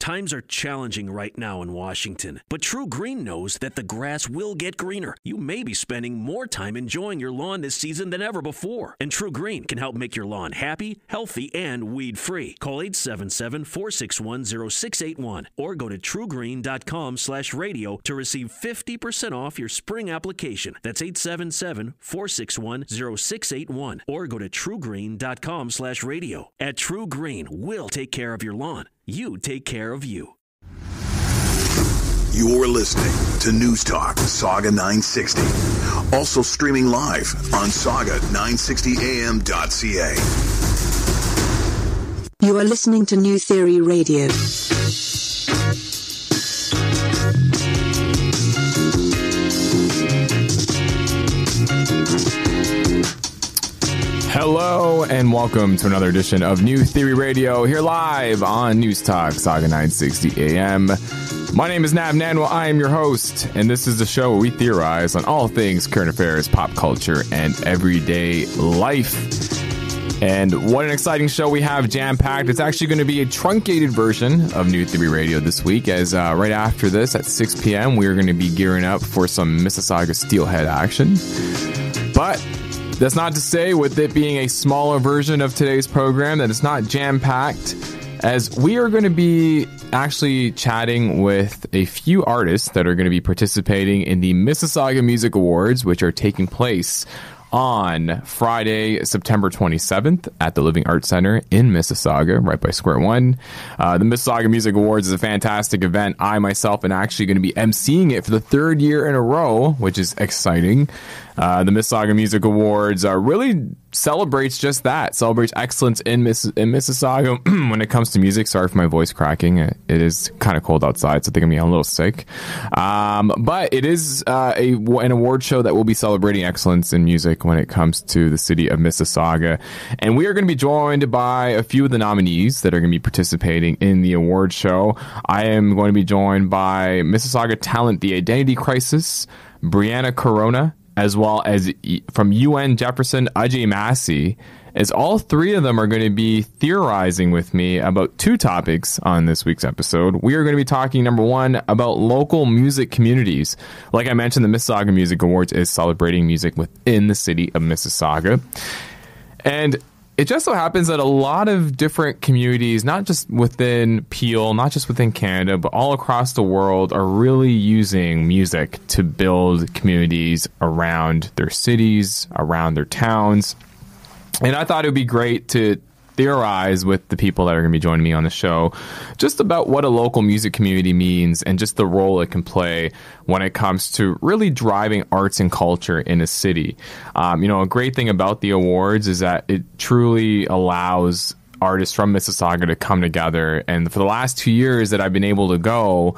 Times are challenging right now in Washington, but True Green knows that the grass will get greener. You may be spending more time enjoying your lawn this season than ever before, and True Green can help make your lawn happy, healthy, and weed-free. Call 877-461-0681 or go to truegreen.com/radio to receive 50% off your spring application. That's 877-461-0681 or go to truegreen.com/radio. At True Green, we'll take care of your lawn. You take care of you. You're listening to News Talk Sauga 960. Also streaming live on sauga960am.ca. You are listening to New Theory Radio. Hello and welcome to another edition of New Theory Radio, here live on News Talk Sauga 960 AM. My name is Nav Nanwa, I am your host, and this is the show where we theorize on all things current affairs, pop culture, and everyday life. And what an exciting show we have jam-packed. It's actually going to be a truncated version of New Theory Radio this week, as right after this at 6 p.m. we're going to be gearing up for some Mississauga Steelhead action. But that's not to say, with it being a smaller version of today's program, that it's not jam-packed, as we are going to be actually chatting with a few artists that are going to be participating in the Mississauga Music Awards, which are taking place on Friday, September 27th at the Living Arts Centre in Mississauga, right by Square One. The Mississauga Music Awards is a fantastic event. I myself am actually going to be emceeing it for the third year in a row, which is exciting. The Mississauga Music Awards really celebrates just that, celebrates excellence in Mississauga when it comes to music. Sorry for my voice cracking. It is kind of cold outside, so I think I'm getting a little sick. But it is an award show that will be celebrating excellence in music when it comes to the city of Mississauga. And we are going to be joined by a few of the nominees that are going to be participating in the award show. I am going to be joined by Mississauga talent The Identity Crisis, Brianna Corona, as well as from UN Jefferson, Ajay Massey, as all three of them are going to be theorizing with me about two topics on this week's episode. We are going to be talking, number one, about local music communities. Like I mentioned, the Mississauga Music Awards is celebrating music within the city of Mississauga. And it just so happens that a lot of different communities, not just within Peel, not just within Canada, but all across the world, are really using music to build communities around their cities, around their towns. And I thought it would be great to theorize with the people that are going to be joining me on the show just about what a local music community means and just the role it can play when it comes to really driving arts and culture in a city. A great thing about the awards is that it truly allows artists from Mississauga to come together. And for the last 2 years that I've been able to go,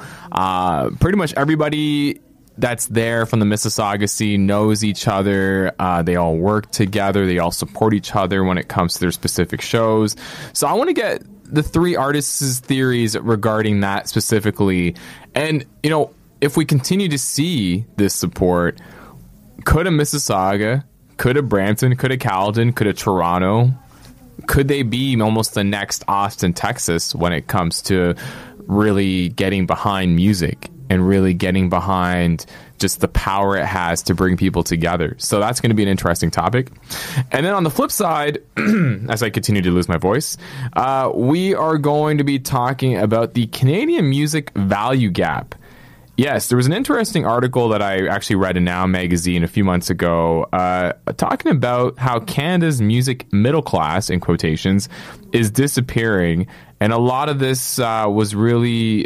pretty much everybody that's there from the Mississauga scene knows each other. They all work together. They all support each other when it comes to their specific shows. So I want to get the three artists' theories regarding that specifically. And, if we continue to see this support, could a Mississauga, could a Brampton, could a Caledon, could a Toronto, could they be almost the next Austin, Texas when it comes to really getting behind music and really getting behind just the power it has to bring people together? So that's going to be an interesting topic. And then on the flip side, as I continue to lose my voice, we are going to be talking about the Canadian music value gap. Yes, there was an interesting article that I actually read in Now magazine a few months ago talking about how Canada's music middle class, in quotations, is disappearing. And a lot of this was really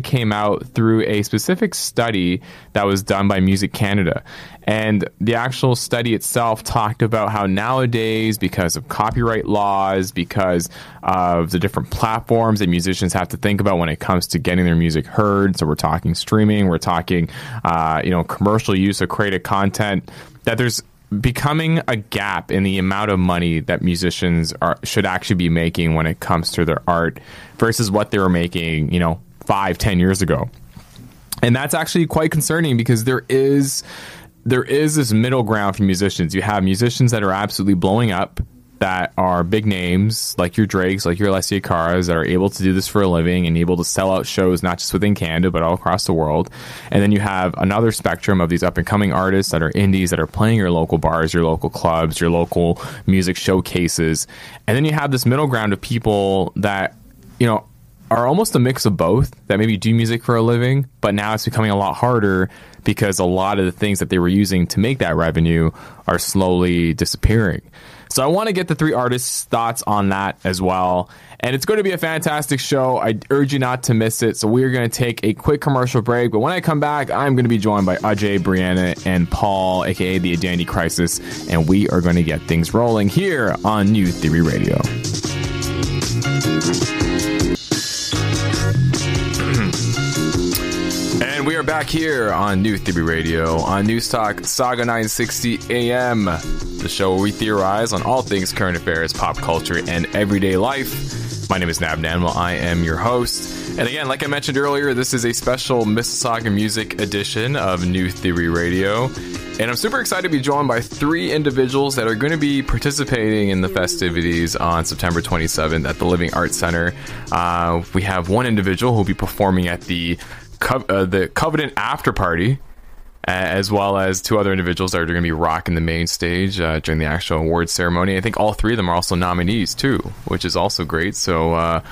came out through a specific study that was done by Music Canada. And the actual study itself talked about how nowadays, because of copyright laws, because of the different platforms that musicians have to think about when it comes to getting their music heard, so we're talking streaming, we're talking commercial use of creative content, that there's becoming a gap in the amount of money that musicians should actually be making when it comes to their art versus what they were making, 5-10 years ago. And that's actually quite concerning, because there is this middle ground for musicians. You have musicians that are absolutely blowing up, that are big names, like your Drakes, like your Alessia Caras, that are able to do this for a living and able to sell out shows not just within Canada but all across the world. And then you have another spectrum of these up and coming artists that are indies that are playing your local bars, your local clubs, your local music showcases. And then you have this middle ground of people that, you know, are almost a mix of both, that maybe do music for a living, but now it's becoming a lot harder because a lot of the things that they were using to make that revenue are slowly disappearing. So I want to get the three artists' thoughts on that as well. And it's going to be a fantastic show. I urge you not to miss it. So we're going to take a quick commercial break. But when I come back, I'm going to be joined by Ajay, Brianna, and Paul, a.k.a. the Identity Crisis. And we are going to get things rolling here on New Theory Radio. And we are back here on New Theory Radio on News Talk Sauga 960 AM, the show where we theorize on all things current affairs, pop culture, and everyday life. My name is Nav Nanwa. I am your host. And again, like I mentioned earlier, this is a special Mississauga Music edition of New Theory Radio. And I'm super excited to be joined by three individuals that are going to be participating in the festivities on September 27th at the Living Arts Centre. We have one individual who will be performing at the Covenant After Party, as well as two other individuals that are going to be rocking the main stage during the actual awards ceremony. I think all three of them are also nominees too, which is also great. So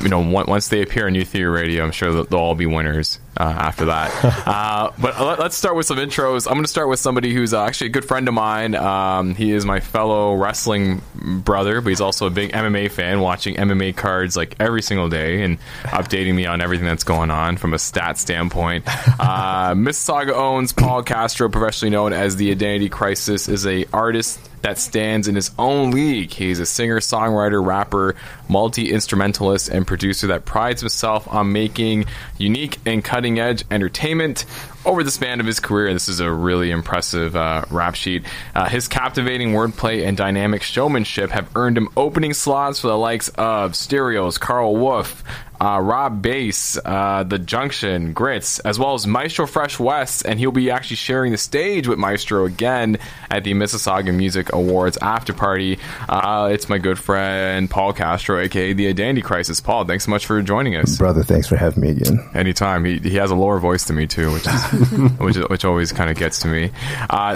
you know, once they appear on New Theory Radio, I'm sure they'll all be winners after that. But let's start with some intros. I'm going to start with somebody who's actually a good friend of mine. He is my fellow wrestling brother, but he's also a big MMA fan, watching MMA cards like every single day and updating me on everything that's going on from a stat standpoint. Mississauga owns Paul Castro, professionally known as the Identity Crisis, is a artist that stands in his own league. He's a singer, songwriter, rapper, multi-instrumentalist, and producer that prides himself on making unique and cutting-edge entertainment over the span of his career. This is a really impressive rap sheet. His captivating wordplay and dynamic showmanship have earned him opening slots for the likes of Stereos, Carl Wolf, Rob Bass, The Junction, Grits, as well as Maestro Fresh West, and he'll be actually sharing the stage with Maestro again at the Mississauga Music Awards after party. It's my good friend Paul Castro, aka the Identity Crisis. Paul, thanks so much for joining us. Brother, thanks for having me again. Anytime. He has a lower voice than me too, which is which always kind of gets to me.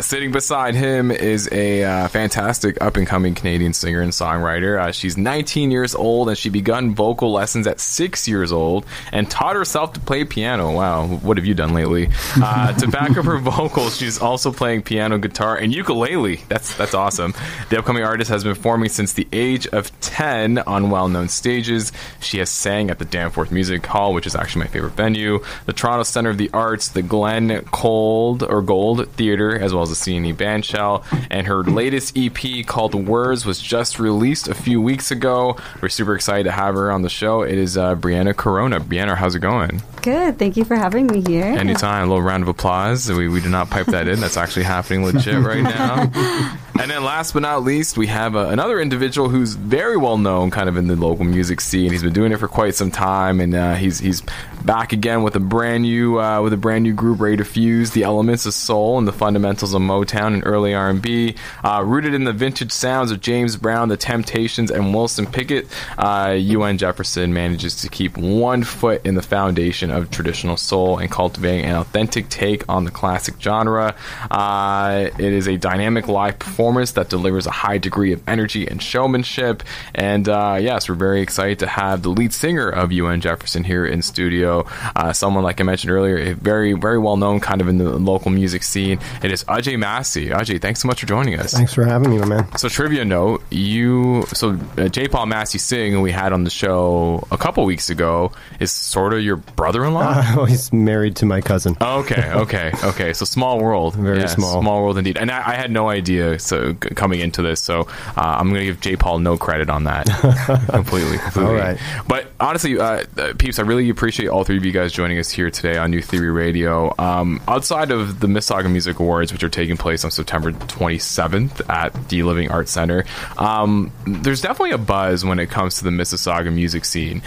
Sitting beside him is a fantastic up-and-coming Canadian singer and songwriter. She's 19 years old, and she begun vocal lessons at 6 years old and taught herself to play piano. Wow, what have you done lately? To back up her vocals, she's also playing piano, guitar, and ukulele. That's awesome. The upcoming artist has been performing since the age of 10 on well-known stages. She has sang at the Danforth Music Hall, which is actually my favorite venue, the Toronto Centre of the Arts, the Glen Gold Theatre, as well as the C&E Bandshell, and her latest EP called Words was just released a few weeks ago. We're super excited to have her on the show. It is Brianna Corona. Brianna, how's it going? Good. Thank you for having me here. Anytime. A little round of applause. We did not pipe that in. That's actually happening legit right now. And then last but not least, we have another individual who's very well known kind of in the local music scene. He's been doing it for quite some time, and he's back again with a brand new group ready to fuse the elements of soul and the fundamentals of Motown and early R&B. Rooted in the vintage sounds of James Brown, The Temptations, and Wilson Pickett, UN Jefferson manages to keep one foot in the foundation of traditional soul and cultivating an authentic take on the classic genre. It is a dynamic live performance that delivers a high degree of energy and showmanship. And yes, we're very excited to have the lead singer of UN Jefferson here in studio. Someone, like I mentioned earlier, very, very well known kind of in the local music scene. It is Ajay Massey. Ajay, thanks so much for joining us. Thanks for having me, my man. So trivia note, J. Paul Massey Singh, who we had on the show a couple weeks ago, is sort of your brother-in-law? He's married to my cousin. Okay. So small world. Very small. Small world indeed. And I had no idea coming into this, so I'm going to give J. Paul no credit on that. completely. All right. But honestly, peeps, I really appreciate all three of you guys joining us here today on New Theory Radio. Outside of the Mississauga Music Awards, which are taking place on September 27th at the Living Arts Centre, there's definitely a buzz when it comes to the Mississauga music scene.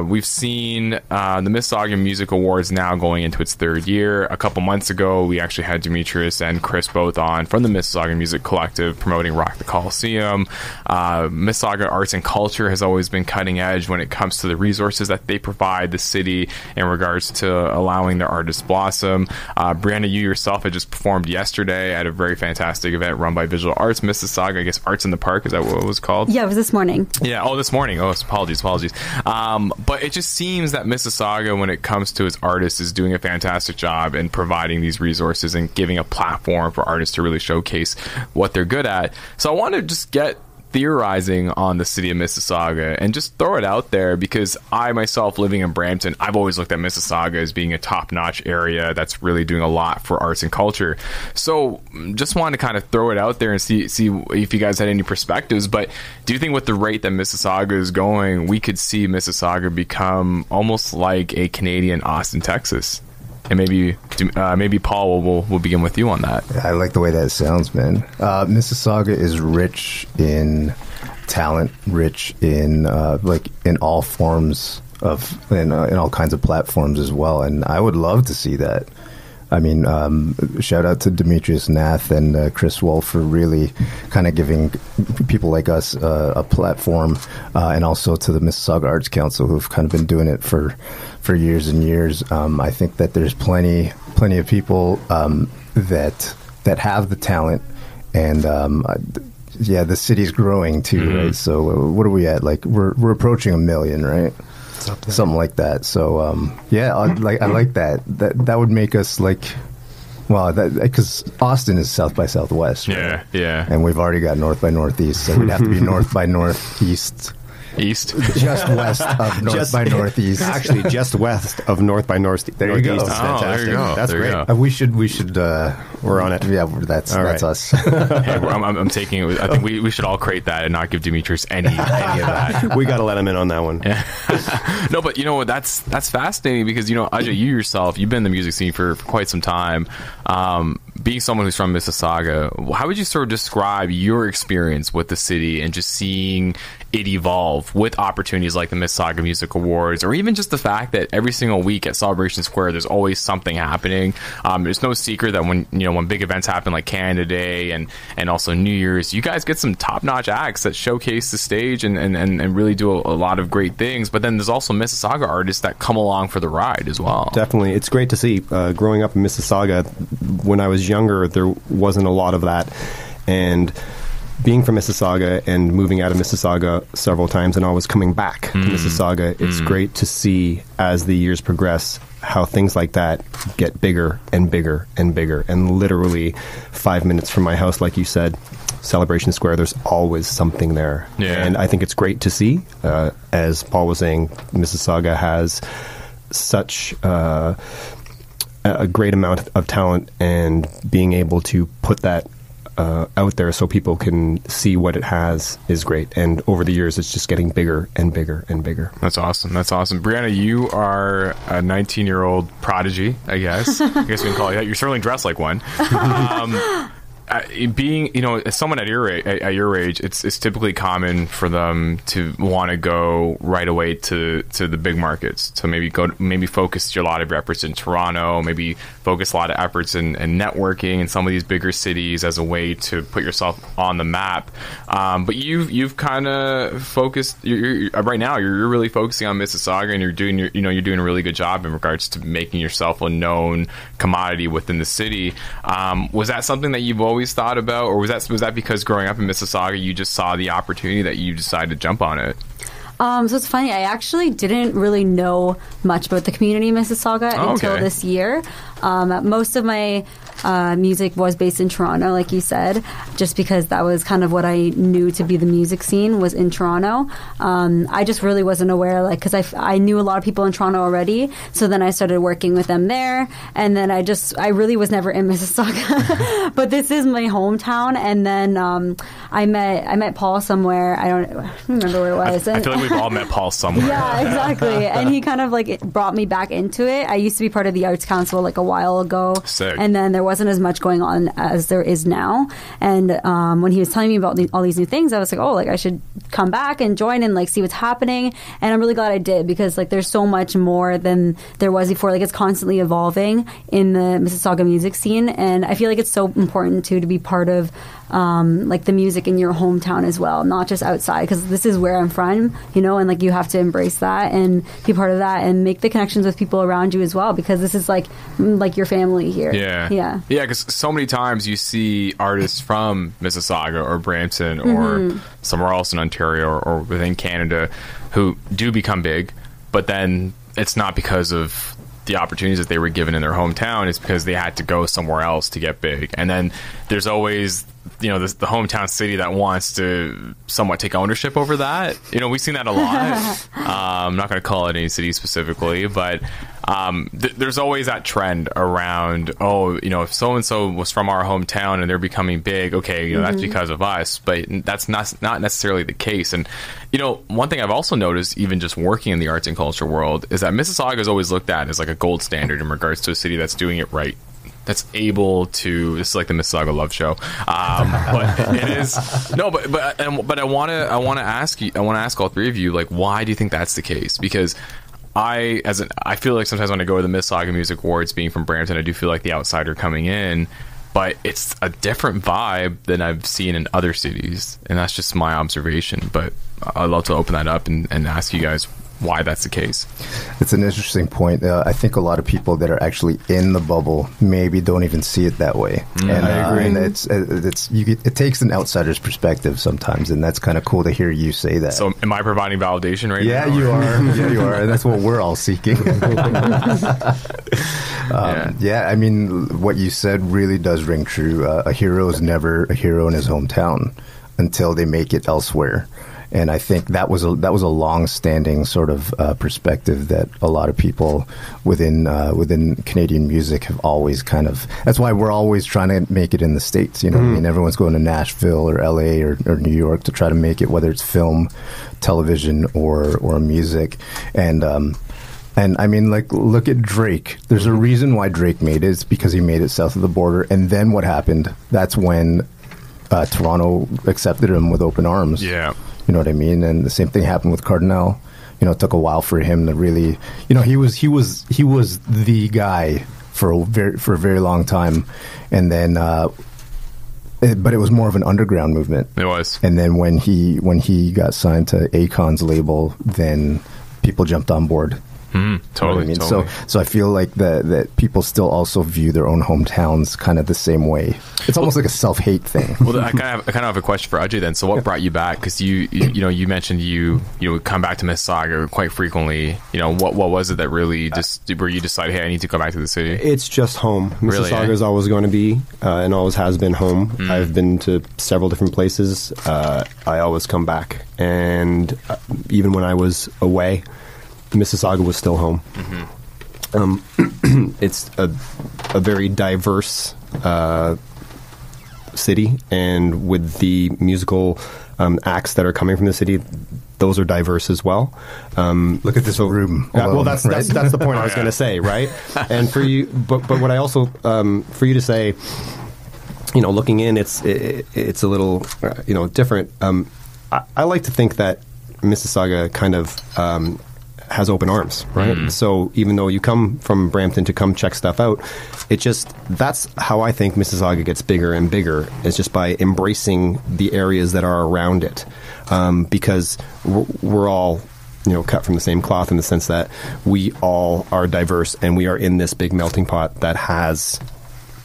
We've seen the Mississauga Music Awards now going into its third year. A couple months ago, we actually had Demetrius and Chris both on from the Mississauga Music collective promoting Rock the Coliseum. Mississauga Arts and Culture has always been cutting edge when it comes to the resources that they provide the city in regards to allowing their artists blossom. Brianna, you yourself had just performed yesterday at a very fantastic event run by Visual Arts Mississauga. I guess Arts in the Park, is that what it was called? Yeah, it was this morning. Yeah, this morning. Apologies. But it just seems that Mississauga, when it comes to its artists, is doing a fantastic job in providing these resources and giving a platform for artists to really showcase what they're good at. So I want to just get theorizing on the city of Mississauga and just throw it out there, because I myself, living in Brampton, I've always looked at Mississauga as being a top-notch area that's really doing a lot for arts and culture. So just wanted to kind of throw it out there and see if you guys had any perspectives. But do you think with the rate that Mississauga is going, we could see Mississauga become almost like a Canadian Austin, Texas? And maybe Paul, we'll begin with you on that. I like the way that sounds, man. Mississauga is rich in talent, rich in in all forms of in all kinds of platforms as well. And I would love to see that. I mean, shout out to Demetrius Nath and Chris Wolf for really kind of giving people like us a platform, and also to the Mississauga Arts Council, who've kind of been doing it for years and years. I think that there's plenty of people that have the talent, and the city's growing too, right? So what are we at? Like we're approaching 1 million, right? Something like that. So I like that. That would make us because Austin is South by Southwest, right? Yeah. And we've already got North by Northeast, so we'd have to be North by Northeast. East, just west of North by Northeast. Actually, just west of North by Northeast. There you go. That's fantastic. There you go. That's there great. We should. We're on it. Yeah, that's us. Hey, I'm taking it. I think we should all create that and not give Demetrius any of that. We got to let him in on that one. Yeah. No, but that's fascinating, because Ajay, you yourself, you've been in the music scene for quite some time. Being someone who's from Mississauga, how would you sort of describe your experience with the city and just seeing it evolve with opportunities like the Mississauga Music Awards, or even just the fact that every single week at Celebration Square there's always something happening? There's no secret that when big events happen like Canada Day and also New Year's, you guys get some top-notch acts that showcase the stage and really do a lot of great things. But then there's also Mississauga artists that come along for the ride as well. Definitely. It's great to see. Growing up in Mississauga, when I was younger, there wasn't a lot of that. And being from Mississauga and moving out of Mississauga several times and always coming back to Mississauga, it's great to see as the years progress how things like that get bigger and bigger and bigger. And literally 5 minutes from my house, like you said, Celebration Square, there's always something there. Yeah. And I think it's great to see. As Paul was saying, Mississauga has such a great amount of talent, and being able to put that out there so people can see what it has is great. And over the years, it's just getting bigger and bigger and bigger. That's awesome. Brianna, you are a 19-year-old prodigy, I guess. I guess we can call you that. You're certainly dressed like one. Being, as someone at your age, it's typically common for them to want to go right away to the big markets. So maybe focus a lot of your efforts in Toronto, maybe focus a lot of efforts in networking in some of these bigger cities as a way to put yourself on the map. But you've kind of focused. Right now you're really focusing on Mississauga, and you're doing a really good job in regards to making yourself a known commodity within the city. Was that something that you've always thought about, or was that because growing up in Mississauga you just saw the opportunity that you decided to jump on it? So it's funny, I actually didn't really know much about the community of Mississauga until this year. Most of my music was based in Toronto, like you said, just because that was kind of what I knew to be the music scene was in Toronto. I just really wasn't aware, because I knew a lot of people in Toronto already, so then I started working with them there, and then I really was never in Mississauga, but this is my hometown. And then I met Paul somewhere. I don't remember where it was. I feel like we've all met Paul somewhere. Yeah, exactly. And he kind of like brought me back into it. I used to be part of the Arts Council like a while ago. Sick. And then there wasn't as much going on as there is now. And when he was telling me about all these new things, I was like, oh, like I should come back and join and like see what's happening. And I'm really glad I did, because like there's so much more than there was before. Like it's constantly evolving in the Mississauga music scene. And I feel like it's so important too to be part of like the music in your hometown as well, not just outside, because this is where I'm from, you know, and like you have to embrace that and be part of that and make the connections with people around you as well, because this is like your family here. Yeah, because so many times you see artists from Mississauga or Brampton or somewhere else in Ontario or within Canada who do become big, but then it's not because of the opportunities that they were given in their hometown. It's because they had to go somewhere else to get big. And then there's always, you know, the hometown city that wants to somewhat take ownership over that. You know, we've seen that a lot. I'm not going to call it any city specifically, but there's always that trend around, oh, you know, if so-and-so was from our hometown and they're becoming big, okay, you know, that's because of us. But that's not necessarily the case. And, you know, one thing I've also noticed, even just working in the arts and culture world, is that Mississauga is always looked at as like a gold standard in regards to a city that's doing it right. That's able to. This is like the Mississauga Love Show, but it is no. But I want to ask you. I want to ask all three of you, like, why do you think that's the case? Because I feel like sometimes when I go to the Mississauga Music Awards, being from Brampton, I do feel like the outsider coming in, but it's a different vibe than I've seen in other cities, and that's just my observation. But I'd love to open that up and ask you guys why that's the case. It's an interesting point. I think a lot of people that are actually in the bubble maybe don't even see it that way. And I agree. And it takes an outsider's perspective sometimes, and that's kind of cool to hear you say that. So am I providing validation right now? Yeah, you are. Yeah, you are. And that's what we're all seeking. Yeah, I mean, what you said really does ring true. A hero is never a hero in his hometown until they make it elsewhere. And I think that was a long-standing sort of perspective that a lot of people within Canadian music have always kind of. That's why we're always trying to make it in the States. You know, I mean, everyone's going to Nashville or LA or New York to try to make it, whether it's film, television, or music. And I mean, like, look at Drake. There's a reason why Drake made it. It's because he made it south of the border. And then what happened? That's when Toronto accepted him with open arms. Yeah. You know what I mean? And the same thing happened with Cardinal. You know, it took a while for him to really, you know, he was the guy for a very long time. And then, but it was more of an underground movement. It was. And then when he got signed to Akon's label, then people jumped on board. Totally. You know what I mean? Totally. So I feel like that people still also view their own hometowns kind of the same way. It's almost like a self-hate thing. Well, I kind of have a question for Ajay then. So what brought you back? Because you mentioned you come back to Mississauga quite frequently. You know, what was it that really just where you decided, hey, I need to go back to the city? It's just home. Mississauga is always going to be and always has been home. I've been to several different places. I always come back, and even when I was away, Mississauga was still home. It's a very diverse city, and with the musical acts that are coming from the city, those are diverse as well. Look at this room. Well, that's the point I was going to say, right? And for you, but what I also for you to say, you know, looking in, it's a little different. I like to think that Mississauga kind of has open arms, right? So even though you come from Brampton to come check stuff out, that's how I think Mississauga gets bigger and bigger, is just by embracing the areas that are around it, because we're all, you know, cut from the same cloth in the sense that we all are diverse, and we are in this big melting pot that has,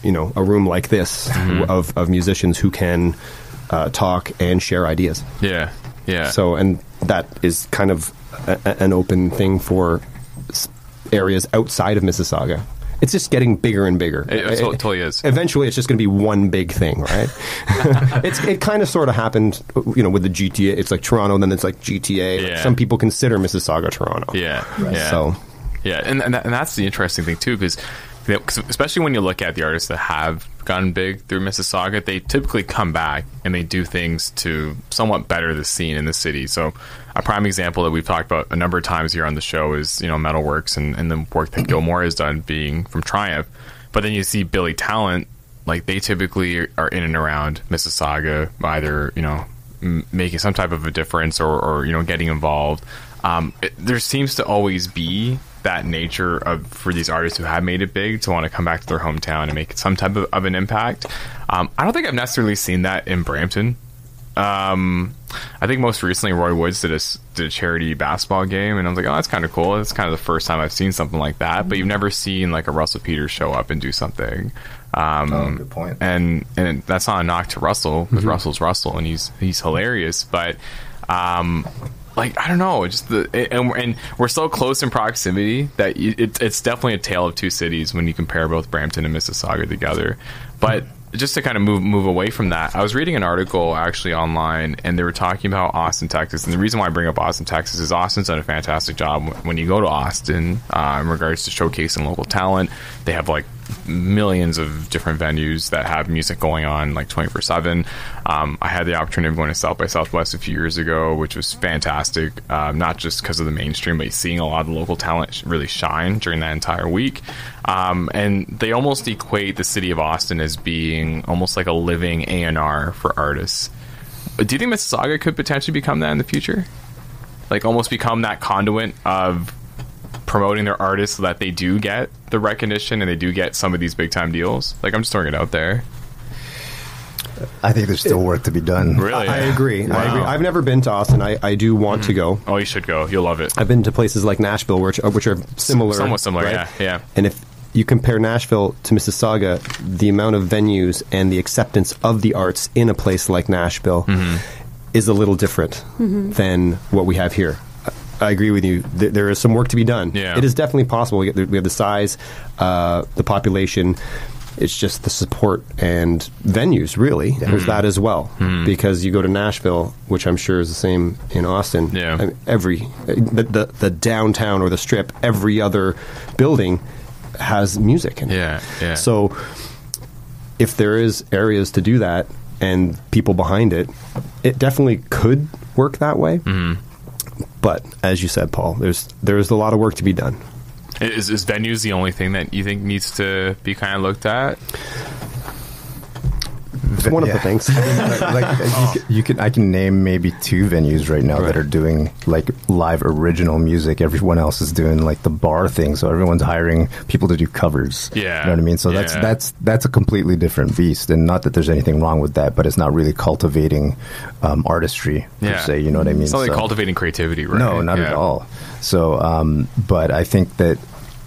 you know, a room like this of musicians who can talk and share ideas. Yeah. So, and that is kind of an open thing for areas outside of Mississauga. It's just getting bigger and bigger. It totally is. Eventually, it's just going to be one big thing, right? It kind of sort of happened, you know, with the GTA. It's like Toronto, and then it's like GTA. Yeah. Like some people consider Mississauga Toronto. Yeah. Right. Yeah. So, yeah, and that's the interesting thing too, because especially when you look at the artists that have gotten big through Mississauga, they typically come back and they do things to somewhat better the scene in the city. So a prime example that we've talked about a number of times here on the show is, Metalworks and the work that Gilmore has done being from Triumph. But then you see Billy Talent, like they typically are in and around Mississauga, either, making some type of a difference or getting involved. There seems to always be that nature for these artists who have made it big to want to come back to their hometown and make some type of an impact. I don't think I've necessarily seen that in Brampton. I think most recently Roy Woods did a charity basketball game, and I was like, oh, that's kind of cool. It's kind of the first time I've seen something like that. But you've never seen like a Russell Peters show up and do something. Good point. And that's not a knock to Russell, because Russell's Russell and he's hilarious. But like, I don't know, just and we're so close in proximity that it's definitely a tale of two cities when you compare both Brampton and Mississauga together. But just to kind of move away from that, I was reading an article actually online, and they were talking about Austin, Texas. And the reason why I bring up Austin, Texas is Austin's done a fantastic job when you go to Austin in regards to showcasing local talent. They have like millions of different venues that have music going on like 24/7. I had the opportunity of going to South by Southwest a few years ago, which was fantastic, not just because of the mainstream, but seeing a lot of the local talent really shine during that entire week. And they almost equate the city of Austin as being almost like a living A&R for artists. Do you think Mississauga could potentially become that in the future? Like almost become that conduit of promoting their artists so that they do get the recognition and they do get some of these big time deals? Like, I'm just throwing it out there. I think there's still work to be done. Really? I agree. Wow. I agree. I've never been to Austin. I do want to go. Oh, you should go. You'll love it. I've been to places like Nashville, which are similar. Somewhat similar, right? yeah. And if you compare Nashville to Mississauga, the amount of venues and the acceptance of the arts in a place like Nashville is a little different than what we have here. I agree with you. There is some work to be done. Yeah. It is definitely possible. We have the size, the population. It's just the support and venues, really. There's that as well. Because you go to Nashville, which I'm sure is the same in Austin. Yeah. I mean, the downtown or the strip, every other building has music in it. Yeah. So if there is areas to do that and people behind it, it definitely could work that way. But as you said, Paul, there's a lot of work to be done. Is venues the only thing that you think needs to be kind of looked at? It's one of the things. I can name maybe 2 venues right now that are doing like live original music. Everyone else is doing like the bar thing, so everyone's hiring people to do covers. Yeah, you know what I mean. So that's a completely different beast, and not that there's anything wrong with that, but it's not really cultivating artistry per se. You know what I mean? It's not like cultivating creativity, right? No, not at all. So, but I think that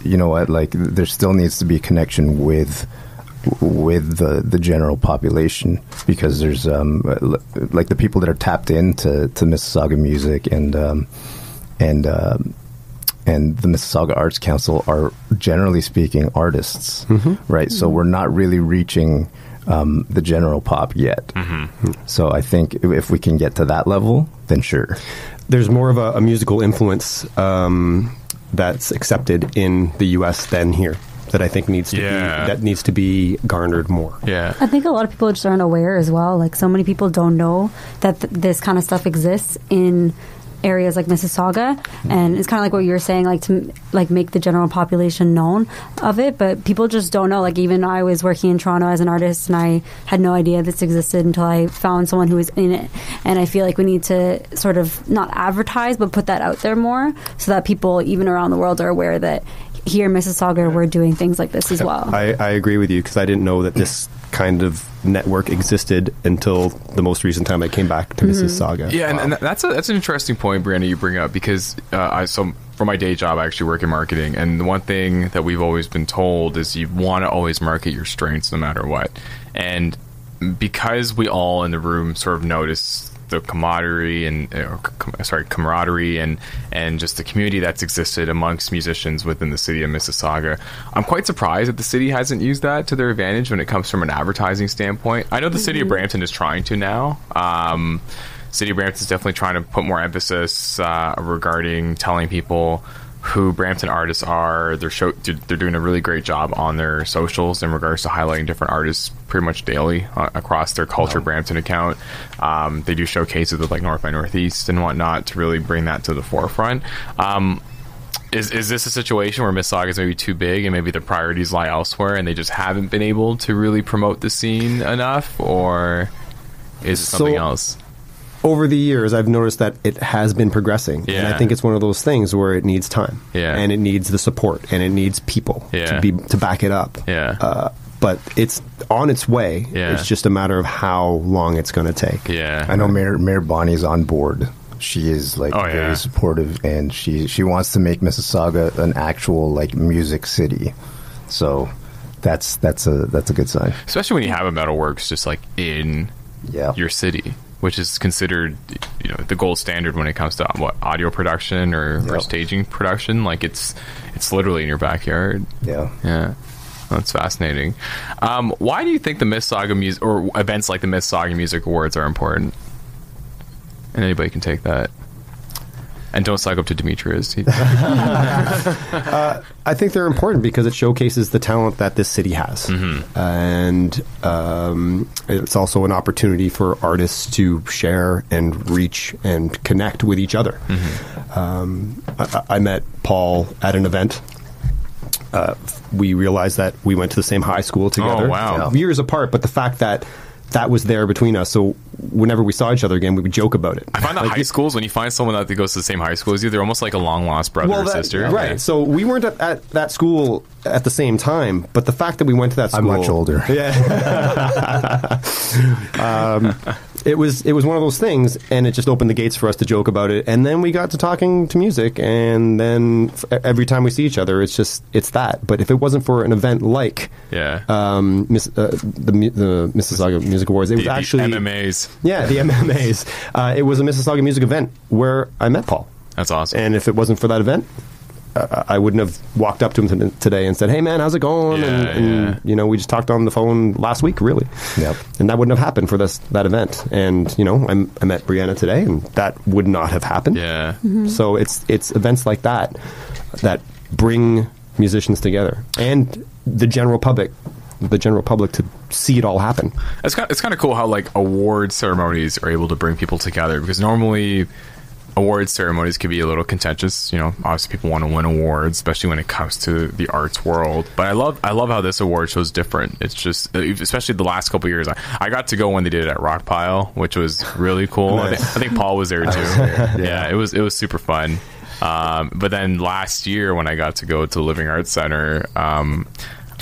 like there still needs to be a connection with the general population, because there's like the people that are tapped into Mississauga music and the Mississauga Arts Council are generally speaking artists, right? So we're not really reaching the general pop yet. So I think if we can get to that level, then sure. There's more of a musical influence that's accepted in the U.S. than here. That I think needs to be garnered more. Yeah, I think a lot of people just aren't aware as well. Like, so many people don't know that this kind of stuff exists in areas like Mississauga, and it's kind of like what you were saying, like to make the general population known of it. But people just don't know. Like, even I was working in Toronto as an artist, and I had no idea this existed until I found someone who was in it. And I feel like we need to sort of not advertise, but put that out there more, so that people even around the world are aware that here in Mississauga, we're doing things like this as well. I agree with you, because I didn't know that this kind of network existed until the most recent time I came back to Mississauga. Yeah, and that's an interesting point, Brianna, you bring up, because so for my day job, I actually work in marketing, and the one thing that we've always been told is you want to always market your strengths no matter what. And because we all in the room sort of notice the camaraderie and just the community that's existed amongst musicians within the city of Mississauga, I'm quite surprised that the city hasn't used that to their advantage when it comes from an advertising standpoint. I know the city of Brampton is trying to now. City of Brampton is definitely trying to put more emphasis regarding telling people who Brampton artists are. They're doing a really great job on their socials in regards to highlighting different artists pretty much daily across their Culture Brampton account. They do showcases with like North by Northeast and whatnot to really bring that to the forefront. Is this a situation where Mississauga is maybe too big and maybe the priorities lie elsewhere and they just haven't been able to really promote the scene enough, or is it something else? Over the years, I've noticed that it has been progressing. Yeah. And I think it's one of those things where it needs time. Yeah. And it needs the support. And it needs people to back it up. Yeah. But it's on its way. Yeah. It's just a matter of how long it's going to take. Yeah. I know Mayor Bonnie's on board. She is very supportive, and she wants to make Mississauga an actual like music city. So that's a good sign. Especially when you have a Metalworks just like in your city, which is considered, the gold standard when it comes to audio production or staging production. Like it's literally in your backyard. Yeah. That's fascinating. Why do you think the Mississauga music or events like the Mississauga Music Awards are important? And anybody can take that. And don't suck up to Demetrius. I think they're important because it showcases the talent that this city has. Mm-hmm. And it's also an opportunity for artists to share and reach and connect with each other. Mm-hmm. I met Paul at an event. We realized that we went to the same high school together. Oh, wow. Years apart, but the fact that was there between us. So whenever we saw each other again, we would joke about it. I find that high schools, when you find someone that goes to the same high school as you, they're almost like a long-lost brother or sister. Right. Yeah. So we weren't at that school at the same time, but the fact that we went to that school... I'm much older. Yeah. It was one of those things, and it just opened the gates for us to joke about it. And then we got to talking to music, and then every time we see each other, it's that. But if it wasn't for an event like the Mississauga Music Awards, it was actually... The MMAs. Yeah, the MMAs. It was a Mississauga music event where I met Paul. That's awesome. And if it wasn't for that event, I wouldn't have walked up to him today and said, "Hey, man, how's it going?" And we just talked on the phone last week, really. Yep. And that wouldn't have happened for that event. And I met Brianna today, and that would not have happened. Yeah. Mm-hmm. So it's events like that bring musicians together and the general public to see it all happen. It's kind of cool how like award ceremonies are able to bring people together, because normally award ceremonies can be a little contentious. Obviously people want to win awards, especially when it comes to the arts world. But I love how this award show is different. It's just, especially the last couple of years, I got to go when they did it at Rock Pile, which was really cool. Nice. I think Paul was there too. Yeah, it was super fun. But then last year when I got to go to the Living Arts Centre,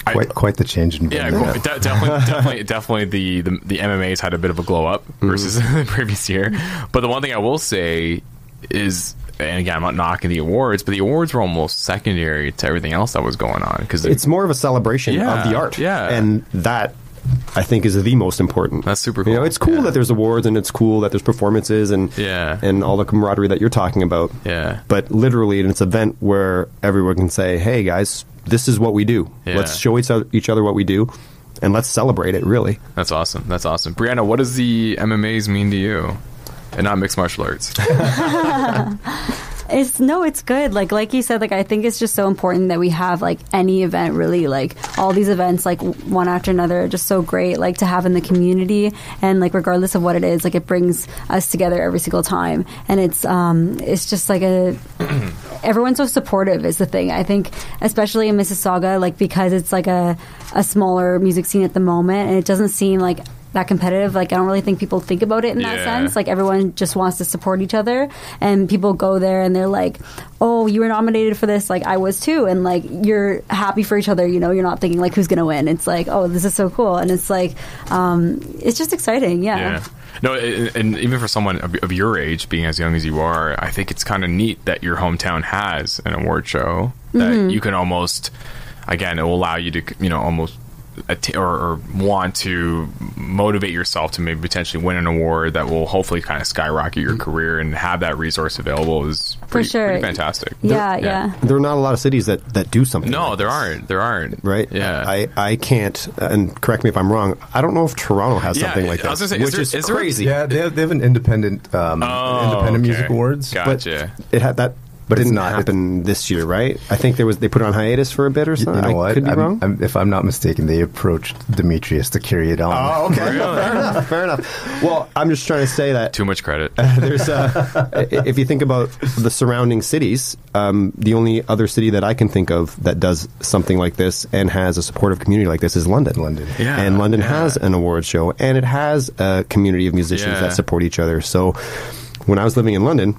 quite the change in venue. Definitely the MMAs had a bit of a glow up versus the previous year. But the one thing I will say is, and again, I'm not knocking the awards, but the awards were almost secondary to everything else that was going on, because it's more of a celebration of the art. Yeah, and that, I think, is the most important. That's super cool. It's cool that there's awards, and it's cool that there's performances and all the camaraderie that you're talking about. Yeah. But literally, it's an event where everyone can say, "Hey, guys, this is what we do. Yeah. Let's show each other what we do, and let's celebrate it." Really. That's awesome. Brianna, what does the MMAs mean to you? And not mixed martial arts. It's good. Like you said, I think it's just so important that we have any event, really, all these events, one after another, are just so great, to have in the community. And regardless of what it is, it brings us together every single time. And it's just everyone's so supportive is the thing. I think, especially in Mississauga, because it's a smaller music scene at the moment, and it doesn't seem that competitive. I don't really think people think about it in that sense. Everyone just wants to support each other, and people go there and they're like, "Oh, you were nominated for this, I was too," and you're happy for each other. You're not thinking who's gonna win. It's "Oh, this is so cool," and it's it's just exciting. Yeah. No, and even for someone of your age, being as young as you are, I think it's kind of neat that your hometown has an award show that you can almost, again, it will allow you to almost or want to motivate yourself to maybe potentially win an award that will hopefully kind of skyrocket your career, and have that resource available is pretty fantastic. Yeah. There are not a lot of cities that do something. No, like there this. aren't. Right? Yeah. I can't, and correct me if I'm wrong, I don't know if Toronto has something like that. I was gonna say, which is crazy. Yeah, they have an independent music awards. Gotcha. But it had that. But it didn't happen this year, right? I think they put it on hiatus for a bit or something. You know what? I could be wrong. If I'm not mistaken, they approached Demetrius to carry it on. Oh, okay. Fair enough. Well, I'm just trying to say that Too much credit. there's if you think about the surrounding cities, the only other city that I can think of that does something like this and has a supportive community like this is London. Yeah, and London has an award show, and it has a community of musicians that support each other. So when I was living in London,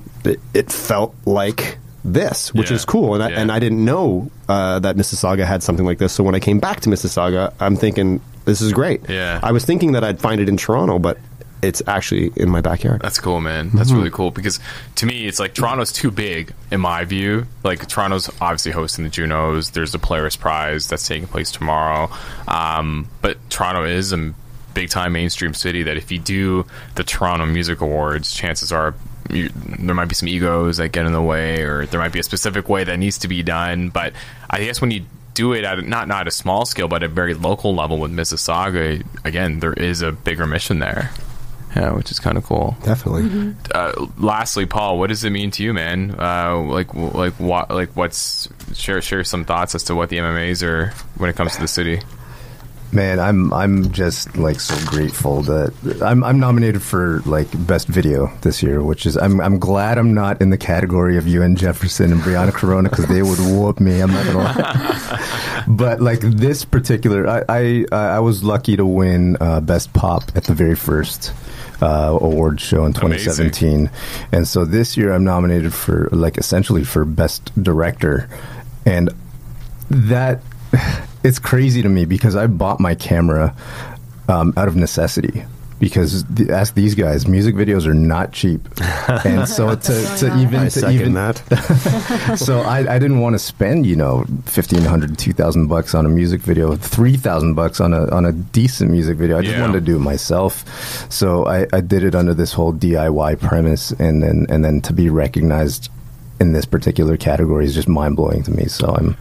it felt like this, which is cool. And I didn't know that Mississauga had something like this. So when I came back to Mississauga, I'm thinking, this is great. Yeah. I was thinking that I'd find it in Toronto, but it's actually in my backyard. That's cool, man. That's really cool, because to me, it's like Toronto's too big, in my view. Like, Toronto's obviously hosting the Junos. There's the Polaris Prize that's taking place tomorrow. But Toronto is a big-time mainstream city that if you do the Toronto Music Awards, chances are there might be some egos that get in the way, or there might be a specific way that needs to be done. But I guess when you do it at not at a small scale, but at a very local level with Mississauga, again, there is a bigger mission there. Yeah, which is kind of cool. Definitely. Lastly, Paul, what does it mean to you, man? Share some thoughts as to what the MMAs are when it comes to the city. Man, I'm just like so grateful that I'm nominated for like best video this year, which is I'm glad I'm not in the category of you and Jefferson and Brianna Corona, because they would whoop me. I'm not gonna lie. But like this particular, I was lucky to win best pop at the very first award show in 2017. Amazing. And so this year I'm nominated for like essentially for best director, and that. It's crazy to me because I bought my camera out of necessity, because ask these guys, music videos are not cheap, and so to even that. So I didn't want to spend $1,500, $2,000 on a music video, $3,000 on a decent music video. I just wanted to do it myself, so I did it under this whole DIY premise, and then to be recognized in this particular category is just mind blowing to me. So I'm.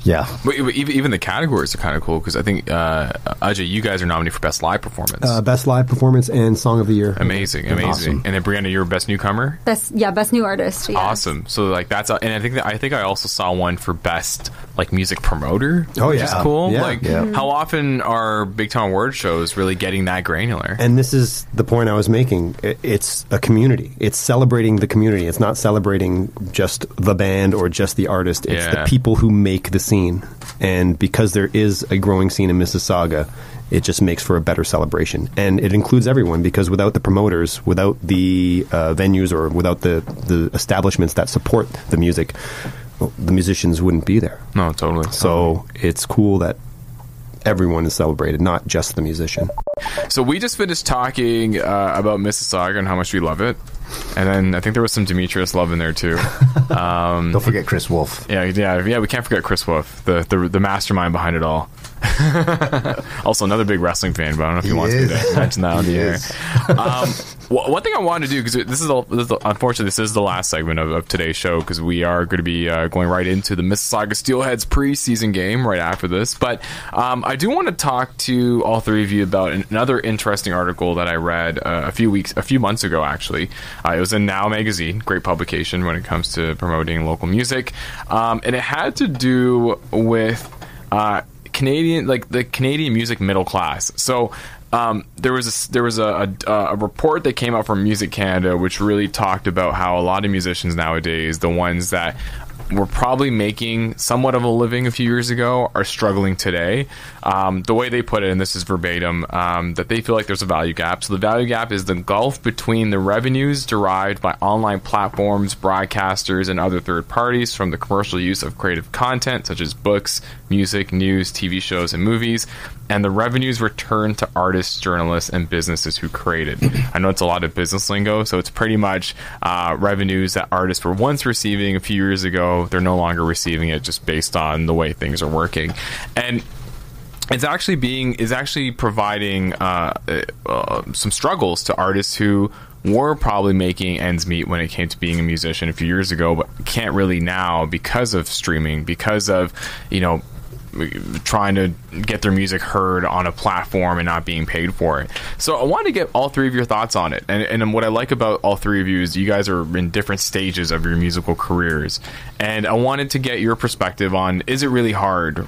Yeah. But even the categories are kind of cool, because I think, Ajay, you guys are nominated for Best Live Performance. Best Live Performance and Song of the Year. Amazing. Awesome. And then, Brianna, you're Best Newcomer? Best New Artist. Yes. Awesome. So, like, that's... and I think I also saw one for Best, like, Music Promoter. Oh, which is cool. Yeah. How often are big-time award shows really getting that granular? And this is the point I was making. It's a community. It's celebrating the community. It's not celebrating just the band or just the artist. It's the people who make the scene. And because there is a growing scene in Mississauga, it just makes for a better celebration. And it includes everyone, because without the promoters, without the venues, or without the establishments that support the music, the musicians wouldn't be there. No, totally. So it's cool that everyone is celebrated, not just the musician. So we just finished talking about Mississauga and how much we love it. And then I think there was some Demetrius love in there too. Don't forget Chris Wolf. Yeah. We can't forget Chris Wolf, the mastermind behind it all. Also another big wrestling fan, but I don't know if he wants me to mention that on the air. One thing I wanted to do, because unfortunately this is the last segment of today's show, because we are going to be going right into the Mississauga Steelheads preseason game right after this. But I do want to talk to all three of you about another interesting article that I read a few months ago, actually. It was in Now magazine, great publication when it comes to promoting local music, and it had to do with Canadian, like the Canadian music middle class. So there was a report that came out from Music Canada, which really talked about how a lot of musicians nowadays, the ones that were probably making somewhat of a living a few years ago, are struggling today. The way they put it, and this is verbatim, that they feel like there's a value gap. So the value gap is the gulf between the revenues derived by online platforms, broadcasters, and other third parties from the commercial use of creative content, such as books, music, news, TV shows, and movies, and the revenues returned to artists, journalists, and businesses who created. I know it's a lot of business lingo, so it's pretty much revenues that artists were once receiving a few years ago. They're no longer receiving it, just based on the way things are working. And it's actually providing some struggles to artists who were probably making ends meet when it came to being a musician a few years ago, but can't really now because of streaming, because of trying to get their music heard on a platform and not being paid for it. So I wanted to get all three of your thoughts on it. And what I like about all three of you is you guys are in different stages of your musical careers. And I wanted to get your perspective on, is it really hard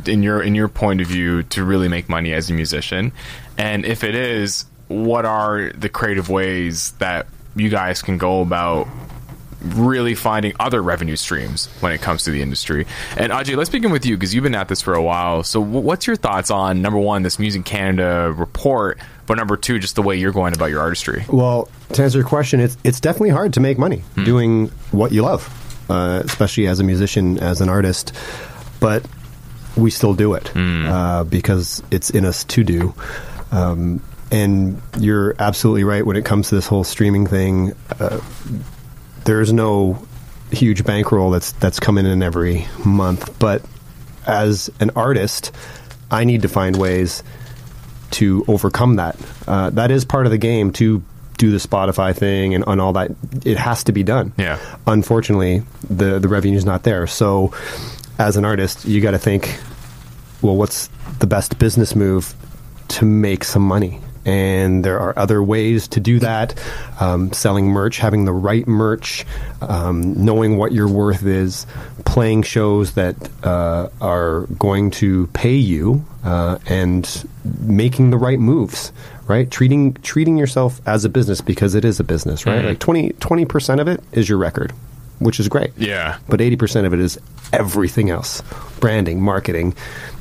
in your point of view to really make money as a musician? And if it is, what are the creative ways that you guys can go about really finding other revenue streams when it comes to the industry? And Ajay, let's begin with you, because you've been at this for a while. So what's your thoughts on, number one, this Music Canada report, but number two, just the way you're going about your artistry? Well, to answer your question, it's definitely hard to make money doing what you love, especially as a musician, as an artist. But we still do it because it's in us to do. And you're absolutely right when it comes to this whole streaming thing. There's no huge bankroll that's coming in every month. But as an artist, I need to find ways to overcome that. That is part of the game, to do the Spotify thing and all that. It has to be done. Yeah. Unfortunately, the revenue's not there. So as an artist, you got to think, well, what's the best business move to make some money? And there are other ways to do that. Selling merch, having the right merch, knowing what your worth is, playing shows that are going to pay you, and making the right moves, right? Treating yourself as a business, because it is a business, right? Like 20% of it is your record, which is great. Yeah. But 80% of it is everything else. Branding, marketing,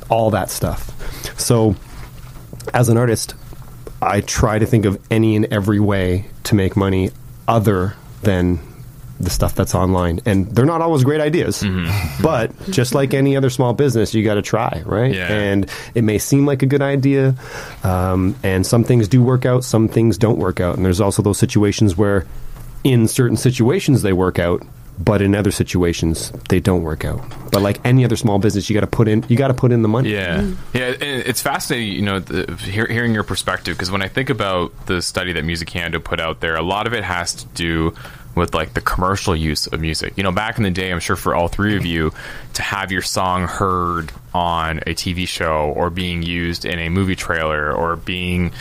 all that stuff. So as an artist, I try to think of any and every way to make money other than the stuff that's online. And they're not always great ideas, but just like any other small business, you got to try, right? Yeah. And it may seem like a good idea, and some things do work out, some things don't work out. And there's also those situations where in certain situations they work out, but in other situations they don't work out. But like any other small business, you got to put in the money. Yeah. Yeah. And it's fascinating, hearing your perspective, because when I think about the study that Music Canada put out there, a lot of it has to do with like the commercial use of music. Back in the day, I'm sure for all three of you, to have your song heard on a TV show or being used in a movie trailer or being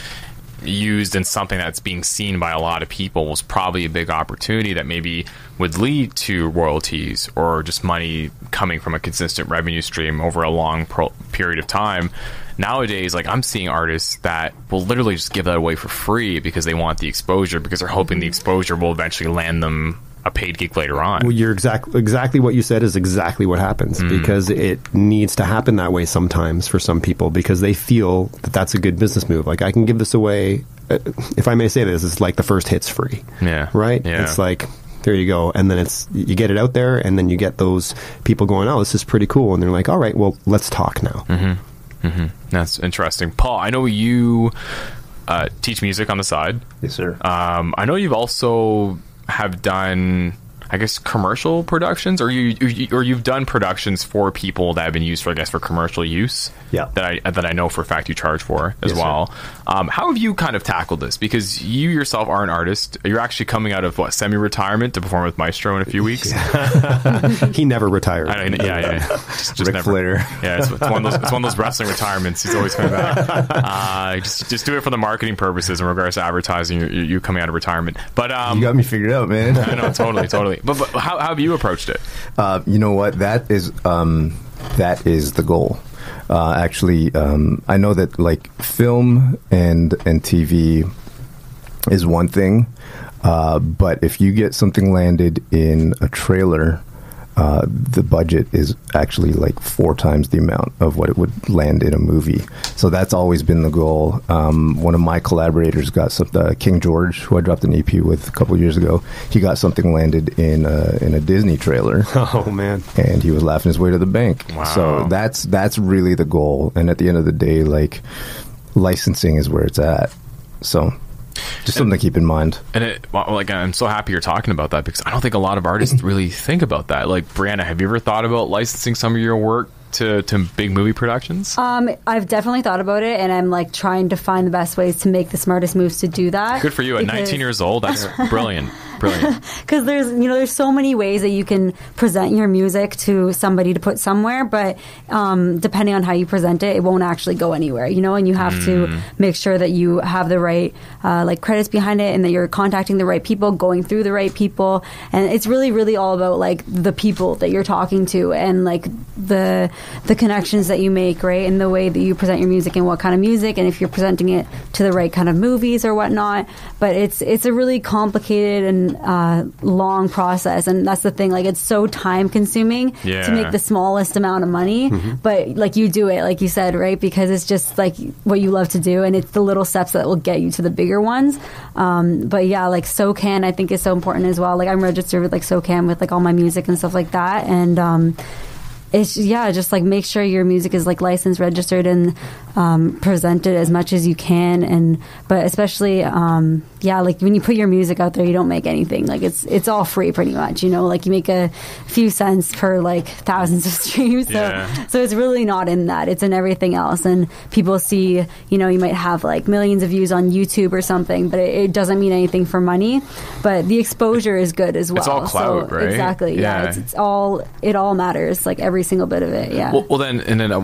used in something that's being seen by a lot of people was probably a big opportunity that maybe would lead to royalties or just money coming from a consistent revenue stream over a long period of time. Nowadays, like, I'm seeing artists that will literally just give that away for free because they want the exposure, because they're hoping the exposure will eventually land them a paid gig later on. Well, you're exactly what you said is exactly what happens, because it needs to happen that way sometimes for some people, because they feel that that's a good business move. Like, I can give this away, if I may say this, it's like the first hit's free. Yeah. Right? Yeah. It's like, there you go. And then you get it out there, and then you get those people going, oh, this is pretty cool. And they're like, all right, well, let's talk now. That's interesting. Paul, I know you teach music on the side. Yes, sir. I know you've also have done, I guess, commercial productions, or you've done productions for people that have been used for, I guess, for commercial use. Yeah. That I know for a fact you charge for as well. How have you kind of tackled this? Because you yourself are an artist. You're actually coming out of semi-retirement to perform with Maestro in a few weeks. He never retired. Just Ric never. Flair. Yeah, it's one of those wrestling retirements. He's always coming back. Just do it for the marketing purposes in regards to advertising. You coming out of retirement, but you got me figured out, man. I know, totally. But how have you approached it? You know what? That is the goal. Actually, I know that like film and TV is one thing, but if you get something landed in a trailer, the budget is actually like 4 times the amount of what it would land in a movie. So that's always been the goal. One of my collaborators got King George, who I dropped an EP with a couple of years ago. He got something landed in a Disney trailer. Oh man! And he was laughing his way to the bank. Wow. So that's really the goal. And at the end of the day, like, licensing is where it's at. So. Just something to keep in mind. And I'm so happy you're talking about that, because I don't think a lot of artists really think about that. Like, Brianna, have you ever thought about licensing some of your work to big movie productions? I've definitely thought about it, and I'm like trying to find the best ways to make the smartest moves to do that. Good for you. At 19 years old, that's brilliant. Brilliant. Because there's so many ways that you can present your music to somebody to put somewhere, but depending on how you present it, it won't actually go anywhere, and you have to make sure that you have the right like credits behind it and that you're contacting the right people, going through the right people. And it's really, really all about like the people that you're talking to and like the connections that you make, right? And the way that you present your music and what kind of music, and if you're presenting it to the right kind of movies or whatnot. But it's a really complicated and long process, and that's the thing. Like, it's so time consuming to make the smallest amount of money, but like you do it, like you said, right? Because it's just like what you love to do, and it's the little steps that will get you to the bigger ones. But yeah, like SoCan, I think is so important as well. Like, I'm registered with like SoCan with like all my music and stuff like that, and it's just like make sure your music is like licensed, registered, and presented as much as you can. But especially like when you put your music out there, you don't make anything. Like it's all free pretty much, like you make a few cents per like thousands of streams. So it's really not in that, it's in everything else. And people see, you might have like millions of views on YouTube or something, but it doesn't mean anything for money, but the exposure is good as well. It's all clout, right? Exactly. It all matters, like every single bit of it. Well then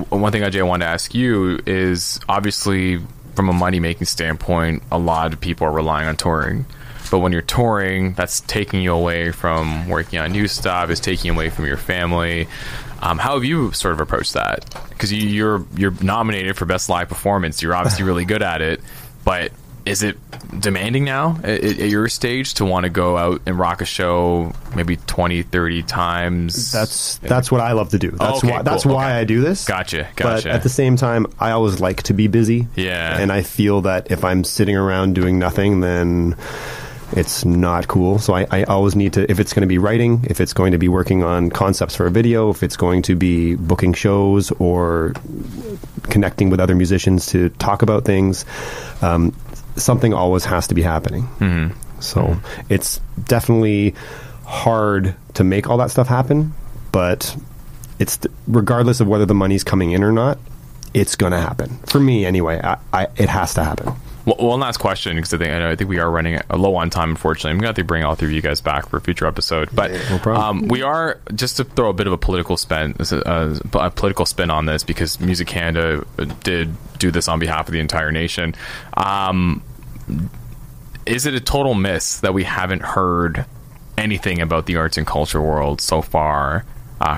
one thing, Ajay, I wanted to ask you is, obviously from a money making standpoint, a lot of people are relying on touring, but when you're touring, that's taking you away from working on new stuff, it's taking you away from your family. How have you sort of approached that? Because you're nominated for best live performance, you're obviously really good at it, but is it demanding now at your stage to want to go out and rock a show maybe 20, 30 times? That's what I love to do. That's why I do this. Gotcha. But at the same time, I always like to be busy. Yeah. And I feel that if I'm sitting around doing nothing, then it's not cool. So I always need to, if it's going to be writing, if it's going to be working on concepts for a video, if it's going to be booking shows or connecting with other musicians to talk about things, something always has to be happening. So it's definitely hard to make all that stuff happen, but it's regardless of whether the money's coming in or not, it's going to happen. For me, anyway, it has to happen. Well, one last question, because I think we are running low on time, unfortunately. I'm going to have to bring all three of you guys back for a future episode. But no problem. We are, just to throw a bit of a political spin on this, because Music Canada did do this on behalf of the entire nation. Is it a total miss that we haven't heard anything about the arts and culture world so far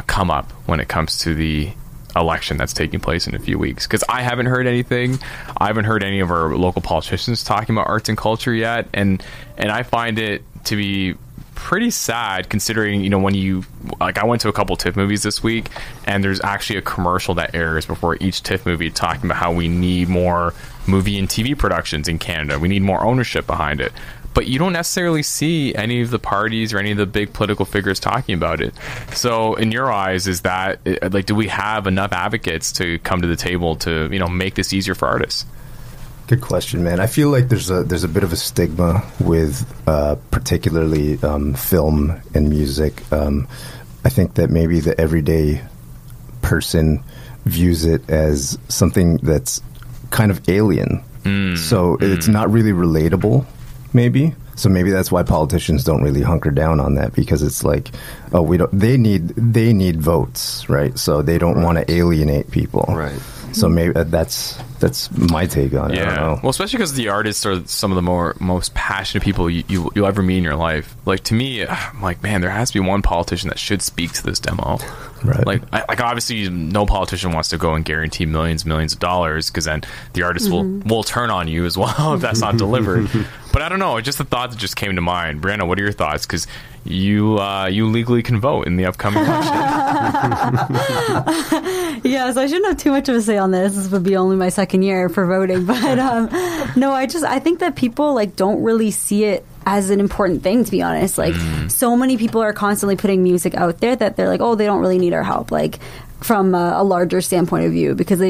come up when it comes to the election that's taking place in a few weeks? Because I haven't heard anything. I haven't heard any of our local politicians talking about arts and culture yet, and I find it to be pretty sad, considering when you I went to a couple TIFF movies this week, and there's actually a commercial that airs before each TIFF movie talking about how we need more movie and TV productions in Canada, we need more ownership behind it. But you don't necessarily see any of the parties or any of the big political figures talking about it. So in your eyes, is that like, do we have enough advocates to come to the table to make this easier for artists? Good question, man. I feel like there's a bit of a stigma with particularly film and music. I think that maybe the everyday person views it as something that's kind of alien. So it's not really relatable, maybe. So maybe that's why politicians don't really hunker down on that, because it's like, they need votes, right? So they don't want to alienate people. Right. So maybe that's my take on it. Yeah. I don't know. Well, especially because the artists are some of the most passionate people you'll ever meet in your life. Like, to me, I'm like, man, there has to be one politician that should speak to this demo. Right. Like obviously, no politician wants to go and guarantee millions of dollars, because then the artists will turn on you as well if that's not delivered. But I don't know. Just a thought that just came to mind. Brianna, what are your thoughts? Because you legally can vote in the upcoming election. Yeah, so I shouldn't have too much of a say on this. This would be only my second year for voting. But no, I think that people don't really see it as an important thing, to be honest. So many people are constantly putting music out there that they're like, oh, they don't really need our help. From a larger standpoint of view, because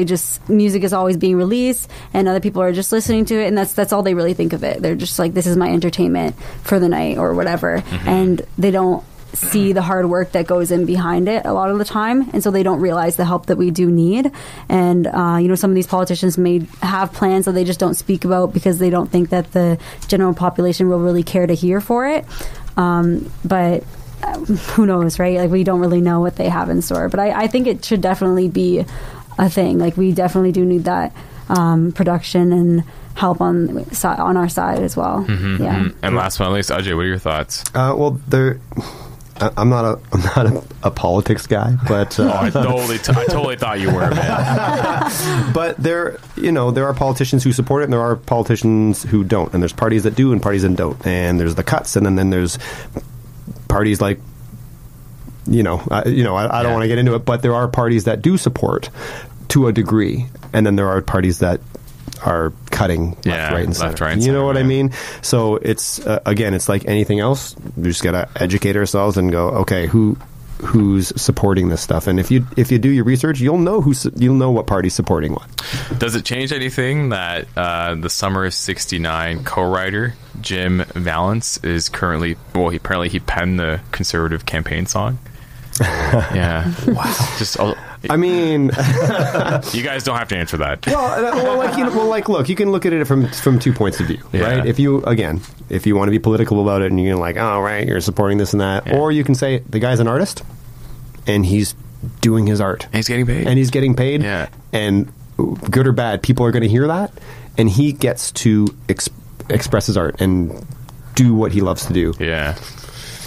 music is always being released and other people are just listening to it, and that's all they really think of it. They're just like, this is my entertainment for the night or whatever. And they don't see the hard work that goes in behind it a lot of the time, and so they don't realize the help that we do need. And some of these politicians may have plans that they just don't speak about because they don't think that the general population will really care to hear for it. But who knows, right? Like, we don't really know what they have in store. But I think it should definitely be a thing. Like, we definitely do need that production and help on our side as well. And last but not least, Ajay, what are your thoughts? Well, I'm not a politics guy, but I totally thought you were, man. But there are politicians who support it, and there are politicians who don't, and there's parties that do and parties that don't, and there's the cuts, and then there's parties like I don't want to get into it, but there are parties that do support to a degree, and then there are parties that are cutting left, right, and center. You know what I mean? So it's again, it's like anything else. We just got to educate ourselves and go, okay, who's supporting this stuff? And if you do your research, you'll know what party's supporting what. Does it change anything that the Summer of '69 co-writer Jim Valance is currently? Well, he penned the Conservative campaign song. Yeah. Wow. Just. I mean, you guys don't have to answer that. Look, you can look at it from 2 points of view, right? If you want to be political about it, and you're like, oh, right, you're supporting this and that, or you can say the guy's an artist, and he's doing his art, and he's getting paid, and good or bad, people are going to hear that, and he gets to express his art and do what he loves to do. Yeah.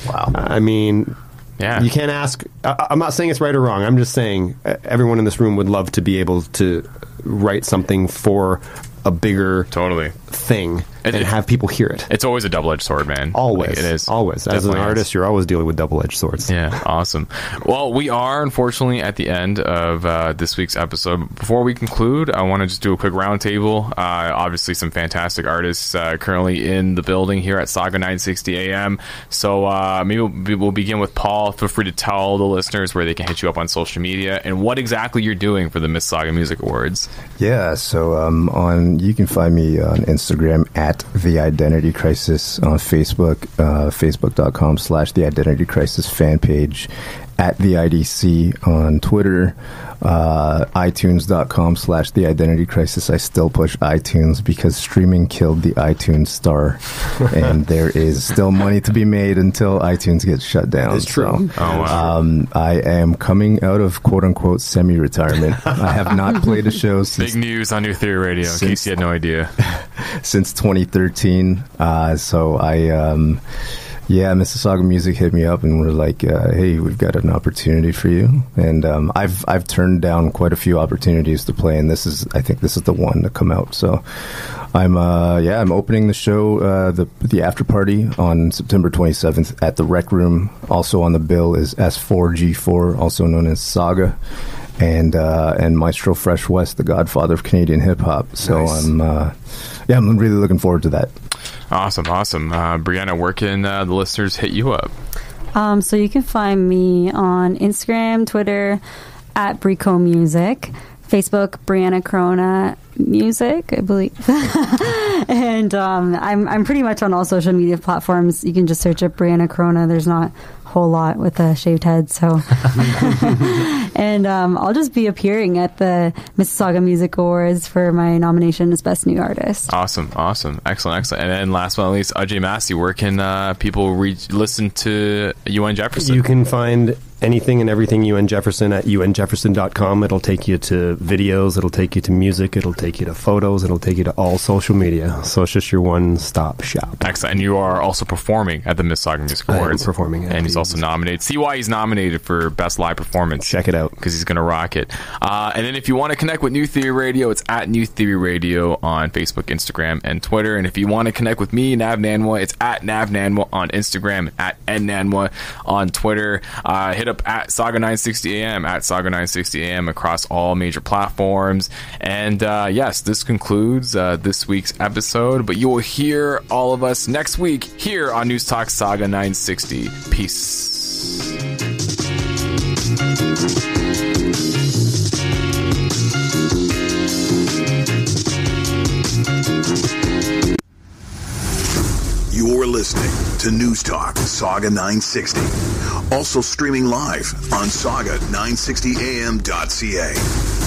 Wow. I mean. Yeah. You can't ask. I'm not saying it's right or wrong. I'm just saying everyone in this room would love to be able to write something for a bigger thing and have people hear it. It's always a double-edged sword, man. Always. Like, it is. Always. As an artist, you're always dealing with double-edged swords. Yeah, awesome. Well, we are, unfortunately, at the end of this week's episode. Before we conclude, I want to just do a quick roundtable. Obviously, some fantastic artists currently in the building here at Sauga 960 AM. So maybe we'll begin with Paul. Feel free to tell the listeners where they can hit you up on social media and what exactly you're doing for the Mississauga Music Awards. Yeah, so you can find me on Instagram at The Identity Crisis, on Facebook, facebook.com/The Identity Crisis fan page, at The IDC on Twitter, iTunes.com/The Identity Crisis. I still push iTunes because streaming killed the iTunes star, and there is still money to be made until iTunes gets shut down. It's true. So, I am coming out of quote-unquote semi-retirement. I have not played a show since... Big news on New Theory Radio, in case you had no idea. Since 2013. Mississauga Music hit me up and were like, hey, we've got an opportunity for you. And I've turned down quite a few opportunities to play, and I think this is the one to come out. So I'm opening the show, the after party on September 27th at the Rec Room. Also on the bill is S4G4, also known as Sauga, and Maestro Fresh West, the godfather of Canadian hip hop. So nice. I'm really looking forward to that. Awesome. Brianna, where can the listeners hit you up? So you can find me on Instagram, Twitter, at Brico Music, Facebook, Brianna Corona Music, I believe. And I'm pretty much on all social media platforms. You can just search up Brianna Corona. There's not a whole lot with a shaved head, so. And I'll just be appearing at the Mississauga Music Awards for my nomination as Best New Artist. Awesome. Excellent. And then last but not least, Ajay Massey, where can people listen to UN Jefferson? You can find anything and everything UN Jefferson at unjefferson.com. It'll take you to videos, it'll take you to music, it'll take you to photos, it'll take you to all social media. So it's just your one-stop shop. Excellent. And you are also performing at the Mississauga Music Awards. I am performing at and he's also nominated. See why he's nominated for Best Live Performance. Check it out. Because he's going to rock it. And then if you want to connect with New Theory Radio, it's at New Theory Radio on Facebook, Instagram, and Twitter. And if you want to connect with me, Nav Nanwa, it's at Nav Nanwa on Instagram, at nnanwa on Twitter. Hit up at Sauga 960 AM, at Sauga 960 AM across all major platforms. And yes, this concludes this week's episode, but you will hear all of us next week here on News Talk Sauga 960. Peace. You're listening to News Talk Sauga 960. Also streaming live on Sauga960am.ca.